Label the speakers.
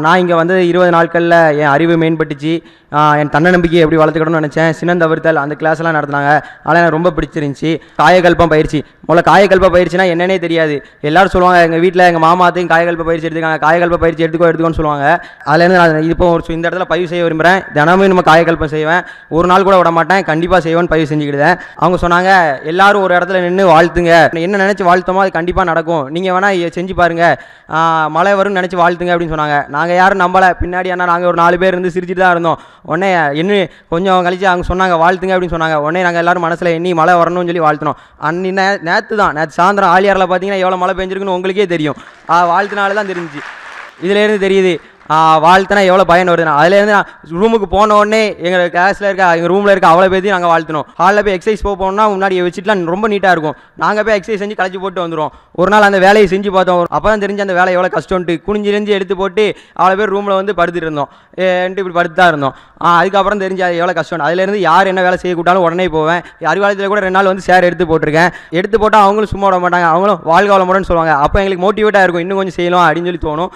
Speaker 1: நான் இங்கே வந்து 20 நாட்களில் என் அறிவு மேம்பட்டுச்சு. என் தன்னம்பிக்கையை எப்படி வளர்த்துக்கணும்னு நினச்சேன். சினந்தவிர்த்தல் அந்த கிளாஸ்லாம் நடத்துனாங்க. அதனால் எனக்கு ரொம்ப பிடிச்சிருந்துச்சி. காயகல்பம் பயிற்சி. முதல்ல காயகல்ப பயிற்சினா என்னன்னே தெரியாது. எல்லோரும் சொல்லுவாங்க, எங்கள் வீட்டில் எங்கள் மாமாத்தையும் காயகல்ப பயிற்சி எடுத்துக்காங்க, காயகல்ப பயிற்சி எடுத்துக்கோன்னு சொல்லுவாங்க. அதுலேருந்து நான் இப்போ இந்த இடத்துல பதிவு செய்ய விரும்புகிறேன். தினமும் நம்ம காயகல்பம் செய்வேன். ஒரு நாள் கூட விட மாட்டேன், கண்டிப்பாக செய்வேன்னு பதிவு செஞ்சுக்கிட்டேன். அவங்க சொன்னாங்க, எல்லாரும் ஒரு இடத்துல நின்று வாழ்த்துங்க, என்ன நினச்சி வாழ்த்தமோ அது கண்டிப்பாக நடக்கும், நீங்கள் வேணால் செஞ்சு பாருங்கள், மழை வரும்னு நினச்சி வாழ்த்துங்க அப்படின்னு சொன்னாங்க. நாங்கள் யாரும் நம்பலை. பின்னாடி ஆனால் நாங்கள் ஒரு 4 பேர் இருந்து சிரிச்சுட்டு தான் இருந்தோம். உடனே இன்னும் கொஞ்சம் கழிச்சு அவங்க சொன்னாங்க வாழ்த்துங்க அப்படின்னு சொன்னாங்க. உடனே நாங்கள் எல்லாரும் மனசில் எண்ணி மழை வரணும்னு சொல்லி வாழ்த்தினோம். நேற்று சாயந்தரம் ஆலியாரில் பார்த்தீங்கன்னா எவ்வளோ மழை பெஞ்சிருக்குன்னு உங்களுக்கே தெரியும். வாழ்த்தினால தான் தெரிஞ்சிச்சு. இதுலேருந்து தெரியுது வாழ்த்தினா எவ்வளோ பயன் வருதுண்ணா. அதுலேருந்து நான் ரூமுக்கு போன உடனே எங்கள் கிளாஸில் எங்கள் ரூமில் இருக்க அவ்வளோ பேர்த்தையும் நாங்கள் வாழ்த்தினோம். ஹாலில் போய் எக்ஸசைஸ் போனோம்னா முன்னாடி வச்சுட்டுலாம் ரொம்ப நீட்டாக இருக்கும். நாங்கள் போய் எக்ஸசைஸ் செஞ்சு கழிச்சு போட்டு வந்துடுவோம். ஒரு நாள் அந்த வேலையை செஞ்சு பார்த்தோம். அப்போ தான் தெரிஞ்சு அந்த வேலை எவ்வளோ கஷ்டம்ட்டு. குனிஞ்சிரிஞ்சு எடுத்து போட்டு அவ்வளோ பேர் ரூமில் வந்து படுத்துட்டு இருந்தோம். இப்படி படுத்து தான் இருந்தோம். அதுக்கப்புறம் தெரிஞ்சு அது எவ்வளோ கஷ்டம். அதுலேருந்து யார் என்ன வேலை செய்ய கூட்டாலும் உடனே போவேன். அறிவாலயத்தில் கூட 2 நாள் வந்து சேர் எடுத்து போட்டிருக்கேன். எடுத்து போட்டால் அவங்களும் சும்மா விட மாட்டாங்க. அவங்களும் வாழ்க வளமுடன்னு சொல்லுவாங்க. அப்போ எங்களுக்கு மோட்டிவேட்டாக இருக்கும், இன்னும் கொஞ்சம் செய்யலாம் அப்படின்னு சொல்லி தோணும்.